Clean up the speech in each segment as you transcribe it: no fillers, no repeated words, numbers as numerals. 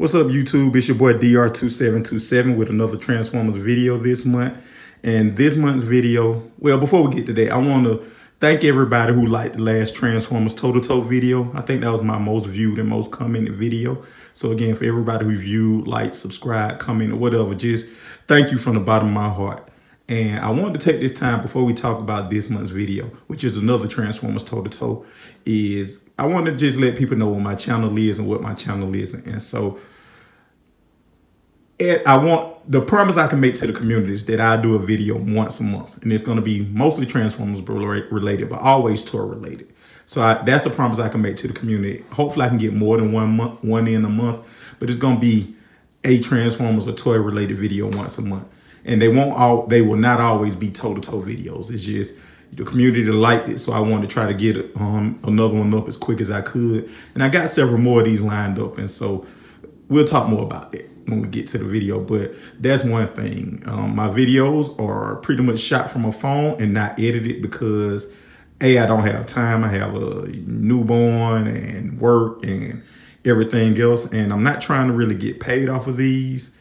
What's up, YouTube? It's your boy DR2727 with another Transformers video this month. And this month's video, well, before we get to that, I want to thank everybody who liked the last Transformers toe-to-toe video. I think that was my most viewed and most commented video. So again, for everybody who viewed, liked, subscribed, commented, whatever, just thank you from the bottom of my heart. And I wanted to take this time before we talk about this month's video, which is another Transformers toe-to-toe, is I want to just let people know what my channel is and what my channel isn't. And so I want the promise I can make to the community is that I do a video once a month, and it's going to be mostly Transformers related, but always toy related. So that's a promise I can make to the community. Hopefully I can get more than one in a month, but it's going to be a Transformers or toy related video once a month. And they will not always be toe-to-toe videos. It's just the community liked it, so I wanted to try to get another one up as quick as I could. And I got several more of these lined up, and so we'll talk more about that when we get to the video. But that's one thing. My videos are pretty much shot from a phone and not edited because I don't have time. I have a newborn and work and everything else, and I'm not trying to really get paid off of these.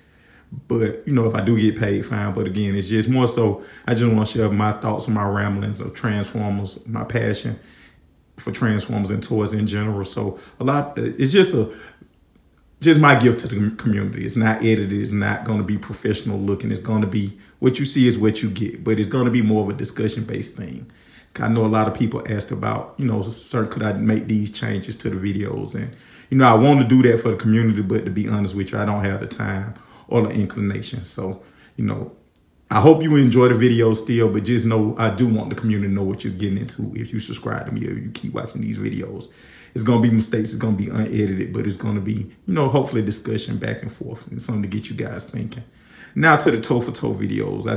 But, you know, if I do get paid, fine. But again, it's just more so I just want to share my thoughts and my ramblings of Transformers, my passion for Transformers and toys in general. So it's just my gift to the community. It's not edited. It's not going to be professional looking. It's going to be what you see is what you get. But it's going to be more of a discussion-based thing. I know a lot of people asked about, you know, could I make these changes to the videos? And, you know, I want to do that for the community, but to be honest with you, I don't have the time or the inclination. So, you know, I hope you enjoy the video still, but just know I do want the community to know what you're getting into if you subscribe to me or you keep watching these videos. It's going to be mistakes. It's going to be unedited, but it's going to be, you know, hopefully discussion back and forth and something to get you guys thinking. Now to the toe-for-toe videos.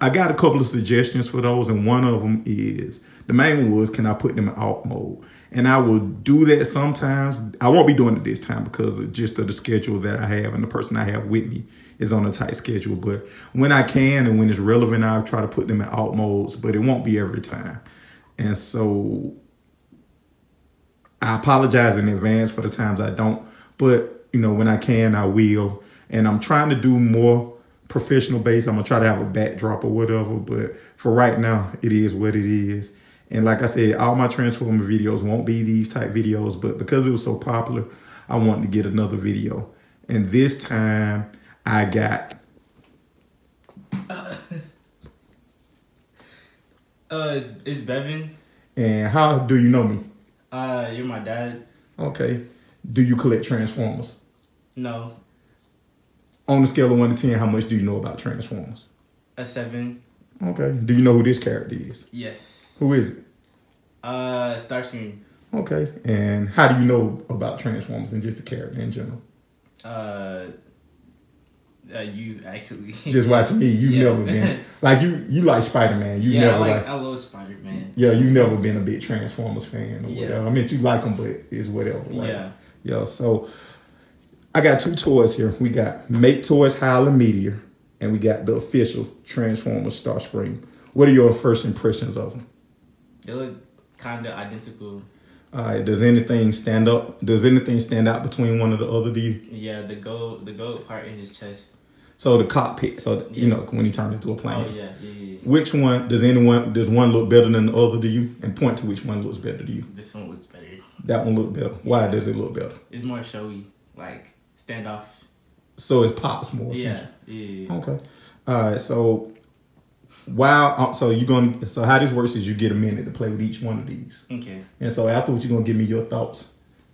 I got a couple of suggestions for those, and one of them is, the main one was, can I put them in alt mode? And I will do that sometimes. I won't be doing it this time because of just the schedule that I have, and the person I have with me is on a tight schedule. But when I can and when it's relevant, I'll try to put them in alt modes, but it won't be every time. And so I apologize in advance for the times I don't, but you know, when I can, I will. And I'm trying to do more professional based. I'm gonna try to have a backdrop or whatever, but for right now, it is what it is. And like I said, all my Transformer videos won't be these type videos, but because it was so popular, I wanted to get another video. And this time I got it's Bevan. And how do you know me? You're my dad. Okay. Do you collect Transformers? No. On a scale of 1 to 10, how much do you know about Transformers? A 7. Okay. Do you know who this character is? Yes. Who is it? Starscream. Okay. And how do you know about Transformers and just the character in general? You actually. Just watching me. You've never been. Like, you like Spider-Man. I love Spider-Man. Yeah, you've never been a big Transformers fan or whatever. I mean, you like them, but it's whatever. Right? Yeah. Yeah, so I got 2 toys here. We got Make Toys Howling Meteor, and we got the official Transformers Starscream. What are your first impressions of them? They look kind of identical. All right. Does anything stand up? Does anything stand out between one or the other to you? Yeah, the gold part in his chest. So the cockpit. So you know when he turned into a plane. Oh yeah. Which one does one look better than the other to you? And point to which one looks better to you. This one looks better. That one look better. Why does it look better? It's more showy, like standoff. So it pops more. Yeah. Okay. All right. So so how this works is you get a minute to play with each one of these. Okay. And so afterwards, you're gonna give me your thoughts,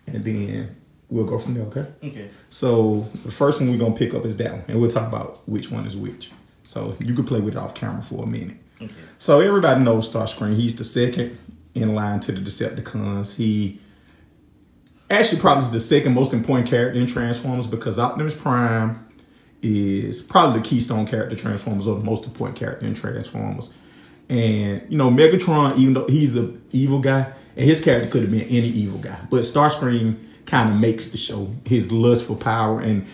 and then we'll go from there. Okay. Okay. So the first one we're gonna pick up is that one, and we'll talk about which one is which. So you can play with it off camera for a minute. Okay. So everybody knows Starscream. He's the second in line to the Decepticons. He actually probably is the second most important character in Transformers because Optimus Prime is probably the keystone character Transformers, or the most important character in Transformers. And, you know, Megatron, even though he's the evil guy, and his character could have been any evil guy, but Starscream kind of makes the show, his lust for power. And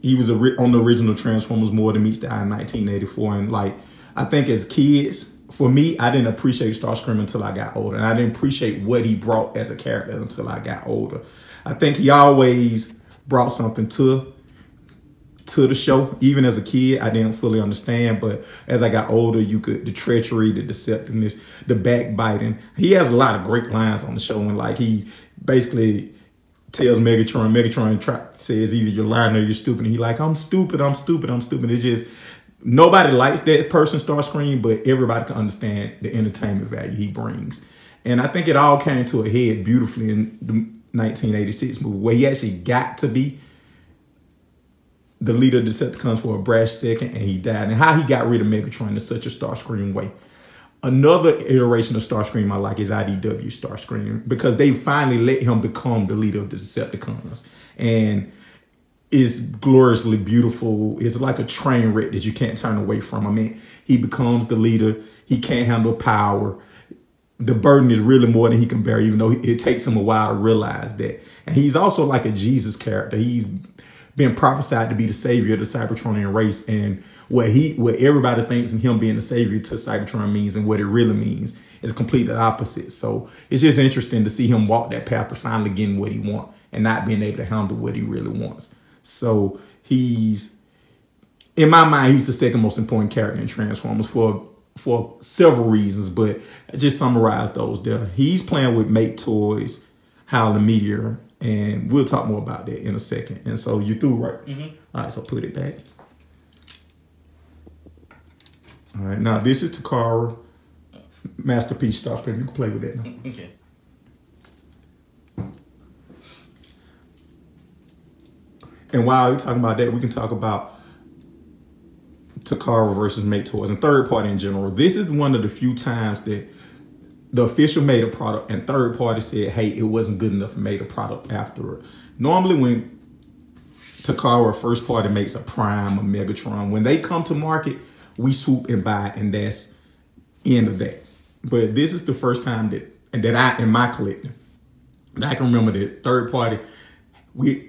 he was on the original Transformers more than meets the eye in 1984. And, like, I think as kids, for me, I didn't appreciate Starscream until I got older. And I didn't appreciate what he brought as a character until I got older. I think he always brought something to the show. Even as a kid, I didn't fully understand, but as I got older, the treachery, the deceptiveness, the backbiting. He has a lot of great lines on the show, and like he basically tells Megatron says either you're lying or you're stupid. And he like, I'm stupid. It's just nobody likes that person, Starscream, but everybody can understand the entertainment value he brings. And I think it all came to a head beautifully in the 1986 movie, where he actually got to be the leader of the Decepticons for a brash second, and he died. And how he got rid of Megatron in such a Starscream way. Another iteration of Starscream I like is IDW Starscream, because they finally let him become the leader of the Decepticons. And it's gloriously beautiful. It's like a train wreck that you can't turn away from. I mean, he becomes the leader. He can't handle power. The burden is really more than he can bear, even though it takes him a while to realize that. And he's also like a Jesus character. He's been prophesied to be the savior of the Cybertronian race, and what everybody thinks of him being the savior to Cybertron means and what it really means is completely opposite. So it's just interesting to see him walk that path to finally getting what he wants and not being able to handle what he really wants. So he's, in my mind, he's the second most important character in Transformers for several reasons, but I just summarize those there. He's playing with Make Toys, Howl the Meteor, and we'll talk more about that in a second. And so you through, right? Mm-hmm. All right, so put it back. All right, now this is Takara Masterpiece Starscream. You can play with that now. Okay. And while we're talking about that, we can talk about Takara versus Make Toys and third party in general. This is one of the few times that the official made a product and third party said, hey, it wasn't good enough and made a product after it. Normally when Takara first party makes a Prime, a Megatron, when they come to market, we swoop and buy, and that's end of that. But this is the first time that I, in my collecting, I can remember that third party,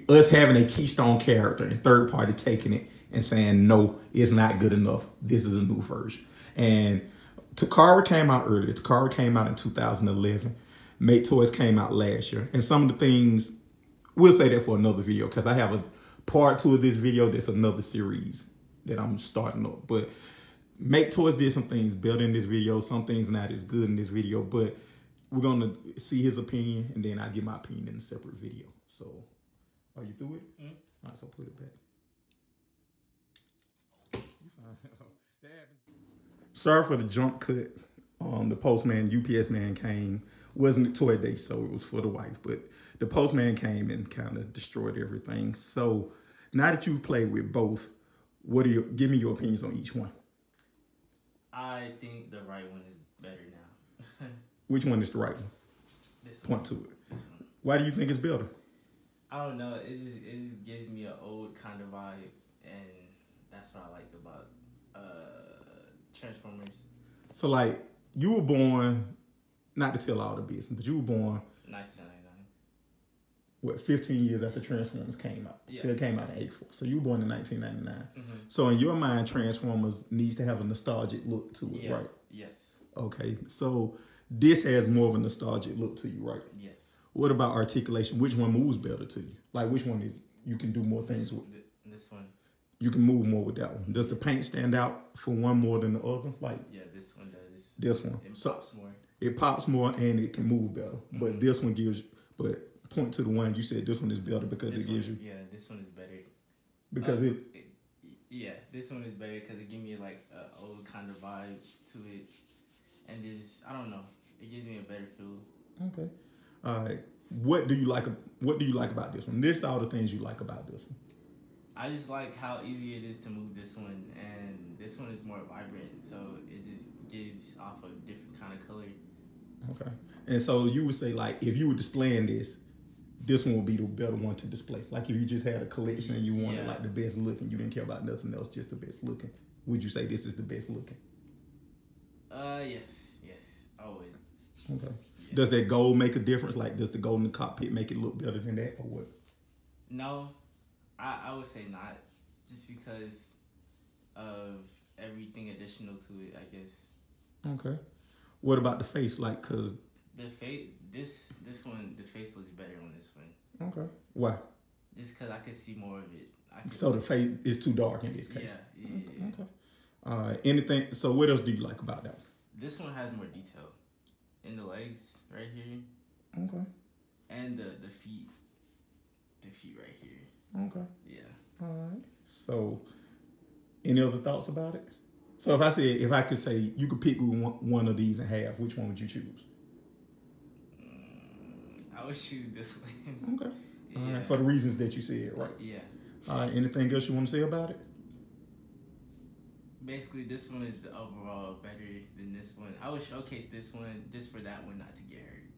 us having a keystone character and third party taking it and saying, no, it's not good enough. This is a new version. And Takara came out earlier. Takara came out in 2011. Make Toys came out last year. And some of the things, we'll say that for another video, because I have a part 2 of this video that's another series that I'm starting up. But Make Toys did some things better in this video. Some things not as good in this video. But we're going to see his opinion, and then I'll give my opinion in a separate video. So, are you through it? Mm-hmm. All right, so put it back. Sorry for the jump cut. The postman, UPS man came. Wasn't a toy day, so it was for the wife. But the postman came and kind of destroyed everything. So now that you've played with both, give me your opinions on each one. I think the right one is better now. Which one is the right one? This one. Point to it. This one. Why do you think it's better? I don't know. It just gives me an old kind of vibe, and that's what I like about Transformers. So like you were born, not to tell all the business, but you were born 1999. What, 15 years after Transformers came out? Yeah. So it came out in April. So you were born in 1999. Mm-hmm. So in your mind, Transformers needs to have a nostalgic look to it, right? Yes. Okay. So this has more of a nostalgic look to you, right? Yes. What about articulation? Which one moves better to you? Like which one is you can do more things with? This one. You can move more with that one. Does the paint stand out for one more than the other? Like yeah, this one does. This one. It pops more. It pops more and it can move better. Mm-hmm. But this one gives. But point to the one you said this one is better because it gives you. Yeah, this one is better. Because yeah, this one is better because it gives me like an old kind of vibe to it, and I don't know, it gives me a better feel. Okay. All right. What do you like about this one? List all the things you like about this one. I just like how easy it is to move this one, and this one is more vibrant, so it just gives off a different kind of color. Okay. And so you would say, like, if you were displaying this one would be the better one to display. Like if you just had a collection and you wanted like the best looking, you didn't care about nothing else, just the best looking. Would you say this is the best looking? Yes, always. Okay. Yeah. Does that gold make a difference? Like, does the gold in the cockpit make it look better than that, or what? No, I would say not, just because of everything additional to it, I guess. Okay. What about the face? Like, the face, this one, the face looks better on this one. Okay. Why? Just because I could see more of it. So the face is too dark in this case. Yeah. Okay. Anything? So what else do you like about that one? This one has more detail in the legs right here. Okay. And the feet. The feet right here. Okay. Yeah. All right. So, any other thoughts about it? So if I could say you could pick one of these and have, which one would you choose? I would choose this one. Okay. Yeah. All right. For the reasons that you said, right? Yeah. All right. Anything else you want to say about it? Basically, this one is overall better than this one. I would showcase this one just for that one not to get hurt.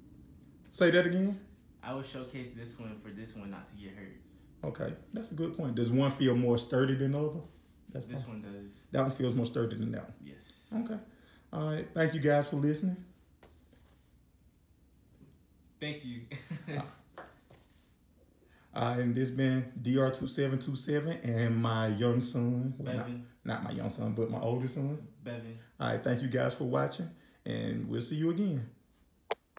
Say that again. I would showcase this one for this one not to get hurt. Okay, that's a good point. Does one feel more sturdy than the other? This one does. That one feels more sturdy than that one. Yes. Okay. All right. Thank you guys for listening. Thank you. And this been DR2727 and my young son. Well, not my young son, but my oldest son. Bevan. All right. Thank you guys for watching, and we'll see you again.